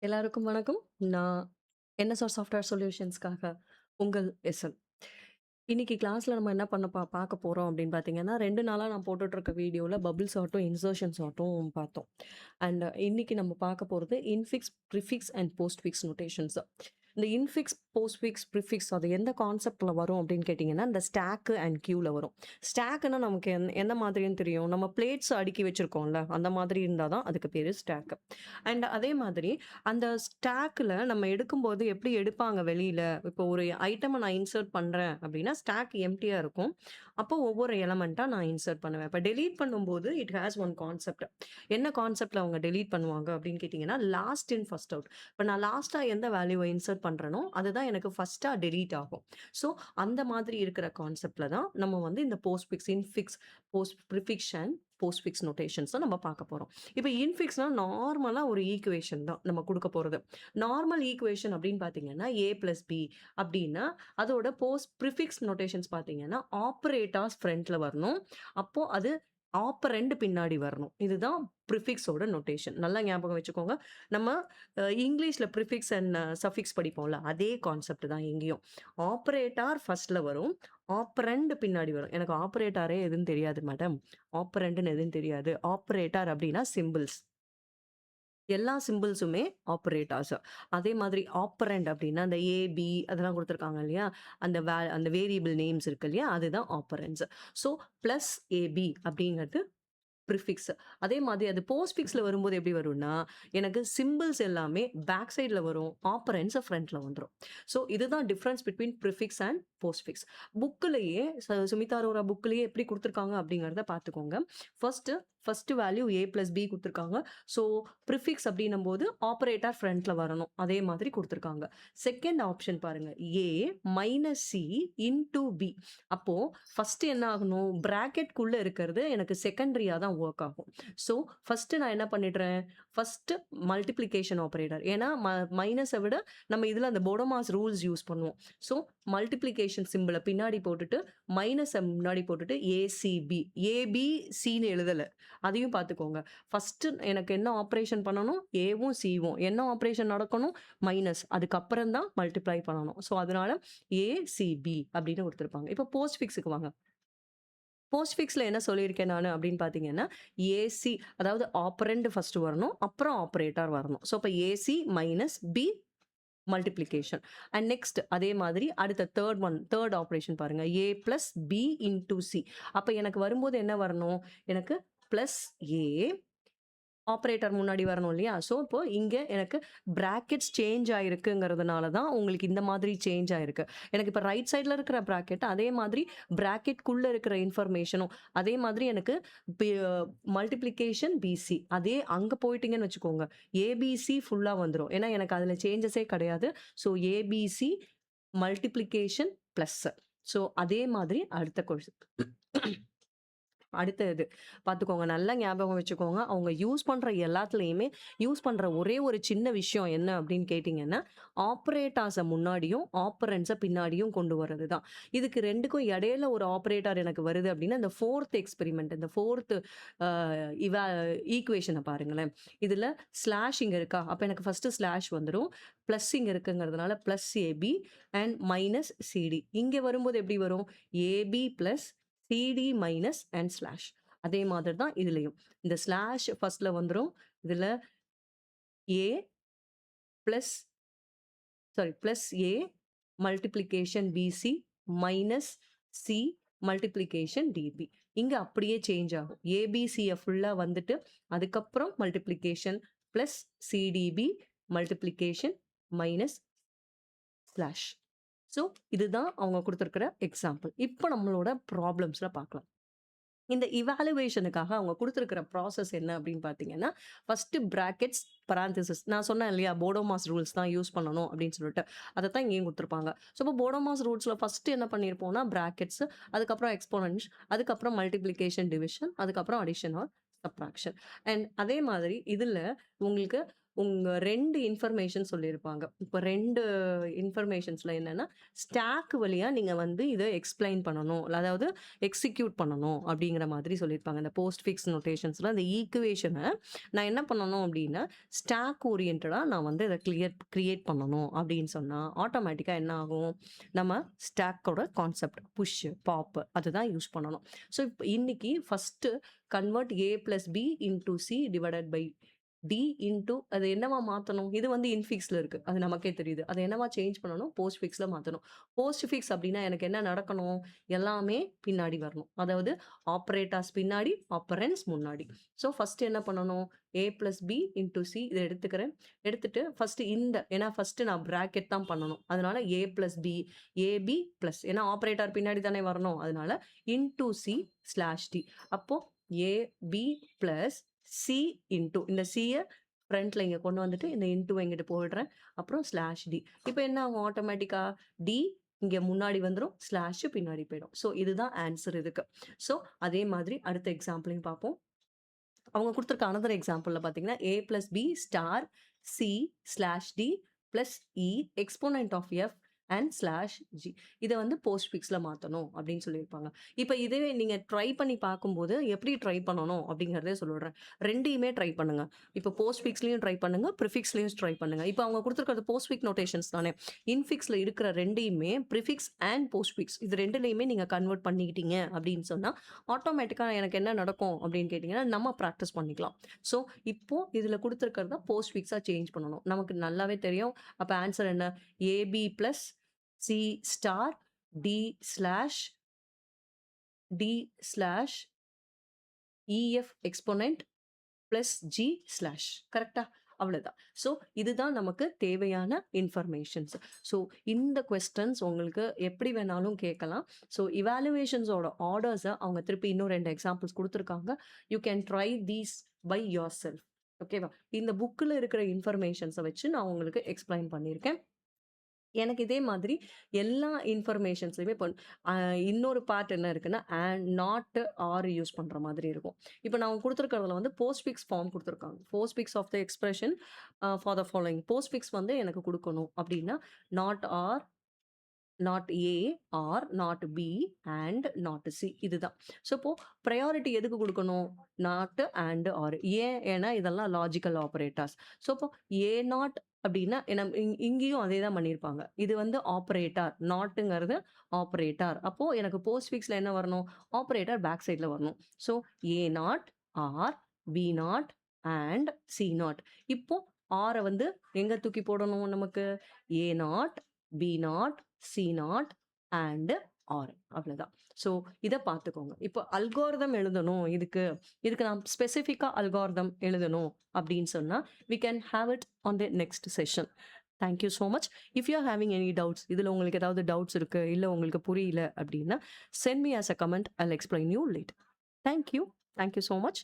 எல்லாருக்கும் வணக்கம். நான் என்எஸ்ஆர் சாஃப்ட்வேர் சொல்யூஷன்ஸ்க்காக உங்கள் எஸ்எல். இன்னைக்கு கிளாஸ்ல நம்ம என்ன பண்ண பார்க்க போறோம் அப்படின்னு பார்த்தீங்கன்னா, 2 நாளா நான் போட்டுட்டு இருக்க வீடியோல பபிள்ஸ் ஆட்டும், இன்சர்ஷன்ஸ் ஆட்டும் பார்த்தோம். அண்ட் இன்னைக்கு நம்ம பார்க்க போறது infix, prefix and postfix notations. இந்த இன்ஃபிக்ஸ், போஸ்ட்ஃபிக்ஸ், ப்ரிஃபிக்ஸ் அது எந்த கான்செப்ட்ல வரும் அப்படின்னு கேட்டிங்கன்னா, இந்த ஸ்டாக் அண்ட் கியூல வரும். ஸ்டாக்னா நமக்கு எந்த மாதிரின்னு தெரியும். நம்ம பிளேட்ஸ் அடுக்கி வச்சிருக்கோம்ல, அந்த மாதிரி இருந்தா தான் அதுக்கு பேரு ஸ்டாக். அண்ட் அதே மாதிரி அந்த ஸ்டாக்ல நம்ம எடுக்கும்போது எப்படி எடுப்பாங்க வெளியில, இப்போ ஒரு ஐட்டம நான் இன்சர்ட் பண்றேன் அப்படின்னா, ஸ்டாக் எம்ப்டியா இருக்கும். அப்போ ஒவ்வொரு எலமெண்ட்டா நான் இன்சர்ட் பண்ணுவேன். இப்ப டெலீட் பண்ணும்போது இட் ஹேஸ் ஒன் கான்செப்ட். என்ன கான்செப்ட்ல அவங்க டெலீட் பண்ணுவாங்க அப்படின்னு கேட்டீங்கன்னா, லாஸ்ட் இன் ஃபர்ஸ்ட் அவுட். இப்ப நான் லாஸ்ட்டா எந்த வேல்யூவ இன்சர்ட் பண்றேனோ, அதுதான் எனக்கு ஃபர்ஸ்ட்டா டெலீட் ஆகும். ஸோ அந்த மாதிரி இருக்கிற கான்செப்ட்ல தான் நம்ம வந்து இந்த postfix, infix, prefix and postfix notations நம்ம பார்க்க போறோம். இப்ப இன்ஃபிக்ஸ்னா நார்மலா ஒரு ஈக்குவேஷன் தான் நம்ம குடுக்க போறது. நார்மல் ஈக்குவேஷன் அப்படின்னு பார்த்தீங்கன்னா, A பிளஸ் B அப்படின்னா, அதோட ப்ரிஃபிக்ஸ் நோட்டேஷன்ஸ் பார்த்தீங்கன்னா, ஆப்பரேட்டர்ஸ் ஃப்ரண்ட்ல வரணும். அப்போ அது ஆப்பரண்ட் பின்னாடி வரணும். இதுதான் ப்ரிஃபிக்ஸோட நோட்டேஷன். நல்லா ஞாபகம் வச்சுக்கோங்க. நம்ம இங்கிலீஷ்ல ப்ரிஃபிக்ஸ் அண்ட் சஃபிக்ஸ் படிப்போம்ல, அதே கான்செப்ட் தான் இங்கேயும். ஆப்பரேட்டார் ஃபர்ஸ்ட்ல வரும். ஆப்பரண்ட் பின்னாடி வரும். எனக்கு ஆப்பரேட்டாரே எதுன்னு தெரியாது மேடம். ஆப்பரண்ட்ன்னு எதுன்னு தெரியாது. ஆப்பரேட்டார் அப்படின்னா சிம்பிள்ஸ். எல்லா சிம்பிள்ஸுமே ஆப்பரேட்டர்ஸ். அதே மாதிரி ஆப்பரண்ட் அப்படின்னா, அந்த ஏ, பி அதெல்லாம் குடுத்துருக்காங்க இல்லையா? அந்த வேரியபிள் நேம்ஸ் இருக்கு இல்லையா? அதுதான் ஆப்பரண்ட்ஸ். ஸோ, பிளஸ் ஏபி அப்படிங்கிறது ப்ரிஃபிக்ஸ். அதே மாதிரி அது போஸ்ட்ஃபிக்ஸ்ல வரும்போது எப்படி வரும்னா, எனக்கு சிம்பிள்ஸ் எல்லாமே பேக் சைட்ல வரும். ஆப்பரண்ட்ஸ் ஃப்ரண்ட்ல வந்துரும். ஸோ இதுதான் difference between prefix and postfix. புக்லயே சுமிதா அரோரா புக்லயே எப்படி குடுத்துருக்காங்க அப்படிங்கிறத பார்த்துக்கோங்க. First value A plus B குடுத்துருக்காங்க. ஸோ ப்ரிஃபிக்ஸ் அப்படின்னும்போது ஆப்பரேட்டர் ஃப்ரண்ட்ல வரணும். அதே மாதிரி குடுத்துருக்காங்க. செகண்ட் ஆப்ஷன் பாருங்க. A minus C into B. அப்போ ஃபர்ஸ்ட் என்ன ஆகணும்? பிராக்கெட்குள்ள இருக்கிறது எனக்கு செகண்டரியா தான் வொர்க் ஆகும். ஸோ ஃபர்ஸ்ட் நான் என்ன பண்ணிடுறேன்? First multiplication operator. ஏன்னா மைனஸ விட நம்ம இதுல அந்த போடோமாஸ் ரூல்ஸ் யூஸ் பண்ணுவோம். ஸோ மல்டிப்ளிகேஷன் சிம்பல பின்னாடி போட்டுட்டு, மைனஸ முன்னாடி போட்டுட்டு ஏசிபி. ஏபிசின்னு எழுதல. அதையும் பார்த்துக்கோங்க. ஃபர்ஸ்ட் எனக்கு என்ன ஆப்பரேஷன் பண்ணணும்? ஏவும் சிவும். என்ன ஆப்பரேஷன் நடக்கணும்? மைனஸ். அதுக்கப்புறம் தான் மல்டிப்ளை பண்ணணும். ஸோ அதனால ஏசிபி அப்படின்னு குடுத்துருப்பாங்க. இப்போ போஸ்ட்ஃபிக்ஸ்க்கு வாங்க. போஸ்ட்ஃபிக்ஸ்ல என்ன சொல்லியிருக்கேன் நானு அப்படின்னு பார்த்தீங்கன்னா, ஏசி அதாவது ஆப்பரண்ட் ஃபர்ஸ்ட் வரணும். அப்புறம் ஆப்பரேட்டர் வரணும். ஸோ அப்ப AC minus B multiplication. And next அதே மாதிரி அடுத்த தேர்ட் ஆப்பரேஷன் பாருங்க. A plus B into C. அப்ப எனக்கு வரும்போது என்ன வரணும்? எனக்கு பிளஸ் ஏ ஆப்பரேட்டர் முன்னாடி வரணும் இல்லையா? ஸோ, இப்போ இங்க எனக்கு பிராக்கெட்ஸ் சேஞ்ச் ஆயிருக்குங்கிறதுனால தான் உங்களுக்கு இந்த மாதிரி சேஞ்ச் ஆயிருக்கு. எனக்கு இப்ப ரைட் சைட்ல இருக்கிற பிராக்கெட் அதே மாதிரி பிராக்கெட்குள்ள இருக்கிற இன்ஃபர்மேஷனும் அதே மாதிரி எனக்கு பி மல்டிப்ளிகேஷன் பிசி அதே அங்க போயிட்டீங்கன்னு வச்சுக்கோங்க. ஏபிசி ஃபுல்லா வந்துரும். ஏன்னா எனக்கு அதுல சேஞ்சஸே கிடையாது. So, ABC multiplication plus. So, அதே மாதிரி அடுத்த அடுத்த இது பார்த்துக்கோங்க. நல்லா ஞாபகம் வச்சுக்கோங்க. அவங்க யூஸ் பண்ற எல்லாத்துலயுமே யூஸ் பண்ற ஒரே ஒரு சின்ன விஷயம் என்ன அப்படின்னு கேட்டீங்கன்னா, ஆப்பரேட்டர்ஸ முன்னாடியும், ஆப்பரண்ட்ஸ பின்னாடியும் கொண்டு வரது தான். இதுக்கு 2க்கும் இடையில ஒரு ஆப்பரேட்டர் எனக்கு வருது அப்படின்னா, இந்த 4த் எக்ஸ்பெரிமென்ட் இந்த 4த் அ இவா ஈக்குவேஷன பாருங்களேன். இதுல ஸ்லாஷ் இங்க இருக்கா? அப்ப எனக்கு ஃபர்ஸ்ட் ஸ்லாஷ் வந்துரும். பிளஸ் இங்க இருக்குங்கிறதுனால plus AB and minus CD. இங்க வரும்போது எப்படி வரும்? AB plus CD minus and slash. அதே மாதிரி தான் இதுலயும். இந்த ஸ்லாஷ் ஃபர்ஸ்ட்ல வந்துரும். இதுல A plus plus A multiplication BC minus C multiplication DB. இங்க அப்படியே சேஞ்ச் ஆகும். ஏபிசிய ஃபுல்லா வந்துட்டு, அதுக்கப்புறம் multiplication plus CDB multiplication minus slash. So இதுதான் அவங்க குடுத்திருக்கிற எக்ஸாம்பிள். இப்போ நம்மளோட ப்ராப்ளம்ஸ்ல பார்க்கலாம். இந்த இவாலுவேஷனுக்காக அவங்க குடுத்திருக்கிற ப்ராசஸ் என்ன அப்படின்னு பார்த்தீங்கன்னா, ஃபர்ஸ்ட் பிராக்கெட்ஸ், பரான்தீசிஸ் நான் சொன்னேன் இல்லையா? போடோமாஸ் ரூல்ஸ் தான் யூஸ் பண்ணணும் அப்படின்னு சொல்லிட்டு. அதத்தான் இங்கேயும் குடுத்திருப்பாங்க. ஸோ, இப்போ போடோமாஸ் ரூல்ஸ்ல ஃபர்ஸ்ட் என்ன பண்ணியிருப்போம்னா, பிராக்கெட்ஸ், அதுக்கப்புறம் எக்ஸ்போனன்ட்ஸ், அதுக்கப்புறம் மல்டிப்ளிகேஷன், டிவிஷன், அதுக்கப்புறம் அடிஷன் ஆர் சப்ட்ராக்ஷன். அண்ட் அதே மாதிரி இதுல உங்களுக்கு உங்க 2 இன்ஃபர்மேஷன் சொல்லியிருப்பாங்க. இப்ப 2 இன்ஃபர்மேஷன்ஸ்ல என்னன்னா, ஸ்டாக் வழியா நீங்க வந்து இத எக்ஸ்ப்ளைன் பண்ணணும். அதாவது எக்ஸிக்யூட் பண்ணணும் அப்படிங்கிற மாதிரி சொல்லியிருப்பாங்க. இந்த போஸ்ட் ஃபிக்ஸ் நோட்டேஷன்ஸ்ல அந்த ஈக்குவேஷன நான் என்ன பண்ணணும் அப்படின்னா, ஸ்டாக் ஓரியன்டடா நான் வந்து இத கிரியேட் பண்ணணும் அப்படின்னு சொன்னா, ஆட்டோமேட்டிக்கா என்ன ஆகும்? நம்ம ஸ்டாக்கோட கான்செப்ட் புஷ், பாப் அதுதான் யூஸ் பண்ணணும். ஸோ, இப்ப இன்னைக்கு first convert A plus B into C divided by D into அது என்னவா மாத்தணும்? இது வந்து இன்ஃபிக்ஸ்ல இருக்கு. அது நமக்கே தெரியுது. அத என்னவா சேஞ்ச் பண்ணணும்? போஸ்ட் ஃபிக்ஸ்ல மாத்தணும். போஸ்ட் ஃபிக்ஸ் அப்டின்னா எனக்கு என்ன நடக்கணும்? எல்லாமே பின்னாடி வரணும். அதாவது ஆப்பரேட்டர்ஸ் பின்னாடி, ஆப்பரண்ட்ஸ் முன்னாடி. ஸோ ஃபர்ஸ்ட் என்ன பண்ணணும்? A plus B into C இத எடுத்துக்கிறேன். எடுத்துட்டு ஃபர்ஸ்ட் ஏன்னா ஃபர்ஸ்ட் நான் பிராக்கெட் தான் பண்ணணும். அதனால A plus B, AB plus ஏன்னா ஆப்பரேட்டர் பின்னாடி தானே வரணும். அதனால இன்டூ C ஸ்லாஷ் D. அப்போ AB பிளஸ் C இன்டூ இந்த Cய ஃப்ரண்ட்ல இங்க கொண்டு வந்துட்டு இந்த இன்டூவ இங்கிட்டு போடுறேன். அப்புறம் ஸ்லாஷ் D. இப்ப என்ன ஆகும் ஆட்டோமேட்டிக்கா D இங்க முன்னாடி வந்துரும். ஸ்லாஷ் பின்னாடி போயிடும். ஸோ இதுதான் ஆன்சர் இதுக்கு. ஸோ அதே மாதிரி அடுத்த எக்ஸாம்பிளையும் பார்ப்போம். அவங்க குடுத்திருக்க அனதர் எக்ஸாம்பிள்ல பார்த்தீங்கன்னா, A plus B star C slash D plus E exponent of F and slash G. இத வந்து போஸ்ட் ஃபிக்ஸ்ல மாத்தணும் அப்படின்னு சொல்லியிருப்பாங்க. இப்ப இதுவே நீங்க ட்ரை பண்ணி பார்க்கும்போது, எப்படி ட்ரை பண்ணணும் அப்படிங்கிறதே சொல்லிடுறேன். 2யுமே ட்ரை பண்ணுங்க. இப்ப போஸ்ட் ஃபிக்ஸ்லயும் ட்ரை பண்ணுங்க, ப்ரிஃபிக்ஸ்லயும் ட்ரை பண்ணுங்க. இப்ப அவங்க குடுத்திருக்கிறது போஸ்ட் ஃபிக்ஸ் நோட்டேஷன்ஸ் தானே. இன்ஃபிக்ஸ்ல இருக்கிற 2யுமே ப்ரிஃபிக்ஸ் அண்ட் போஸ்ட் ஃபிக்ஸ் இது 2லயுமே நீங்க கன்வெர்ட் பண்ணிக்கிட்டீங்க அப்படின்னு சொன்னா, ஆட்டோமேட்டிக்கா எனக்கு என்ன நடக்கும் அப்படின்னு கேட்டீங்கன்னா, நம்ம பிராக்டிஸ் பண்ணிக்கலாம். ஸோ இப்போ இதுல குடுத்திருக்கிறத போஸ்ட் ஃபிக்ஸா சேஞ்ச் பண்ணணும். நமக்கு நல்லாவே தெரியும். அப்ப ஆன்சர் என்ன? AB plus C star D slash EF exponent plus G slash. கரெக்ட்டா? அவ்வளவுதான். ஸோ இதுதான் நமக்கு தேவையான இன்ஃபர்மேஷன்ஸ். ஸோ இந்த கொஸ்டின்ஸ் உங்களுக்கு எப்படி வேணாலும் கேட்கலாம். ஸோ இவாலுவேஷன்ஸோட ஆர்டர்ஸ அவங்க திருப்பி இன்னும் 2 எக்ஸாம்பிள்ஸ் குடுத்துருக்காங்க. You can try these by yourself. ஓகேவா? இந்த புக்ல இருக்கிற இன்ஃபர்மேஷன்ஸ வச்சு நான் உங்களுக்கு எக்ஸ்பிளைன் பண்ணியிருக்கேன். எனக்கு இதே மாதிரி எல்லா இன்ஃபர்மேஷன்ஸ்லயுமே இப்போ இன்னொரு பார்ட் என்ன இருக்குன்னா, நாட், ஆர் யூஸ் பண்ற மாதிரி இருக்கும். இப்போ நான் குடுத்துருக்கிறதுல வந்து போஸ்ட் ஃபிக்ஸ் ஃபார்ம் குடுத்துருக்காங்க. Postfix of the expression for the following. Postfix வந்து எனக்கு குடுக்கணும் அப்படின்னா, not or, not A, or, not B and not C இதுதான். ஸோ இப்போ ப்ரையாரிட்டி எதுக்கு குடுக்கணும்? Not and or. ஏன்னா இதெல்லாம் லாஜிக்கல் ஆப்பரேட்டர்ஸ். ஸோ இப்போ ஏ நாட் அப்படின்னா இங்கேயும் அதே தான் பண்ணியிருப்பாங்க. இது வந்து ஆப்பரேட்டர். நாட்டுங்கிறது ஆப்பரேட்டர். அப்போ எனக்கு போஸ்ட் ஃபிக்ஸ்ல என்ன வரணும்? ஆப்பரேட்டர் பேக் சைட்ல வரணும். So A not, or, B not and C not. இப்போ ஆர வந்து எங்க தூக்கி போடணும் நமக்கு? A not, B not, C not and or. அவ்வளவுதான். ஸோ இத பார்த்துக்கோங்க. இப்போ அல்காரிதம் எழுதணும் இதுக்கு நான் ஸ்பெசிஃபிக்கா அல்காரிதம் எழுதணும் அப்படின்னு சொன்னா, we can have it on the next session. Thank you so much. If you are having any doubts, இதுல உங்களுக்கு ஏதாவது டவுட்ஸ் இருக்கு, இல்ல உங்களுக்கு புரியல அப்படின்னா, send me as a comment. I'll explain you later. Thank you. Thank you so much.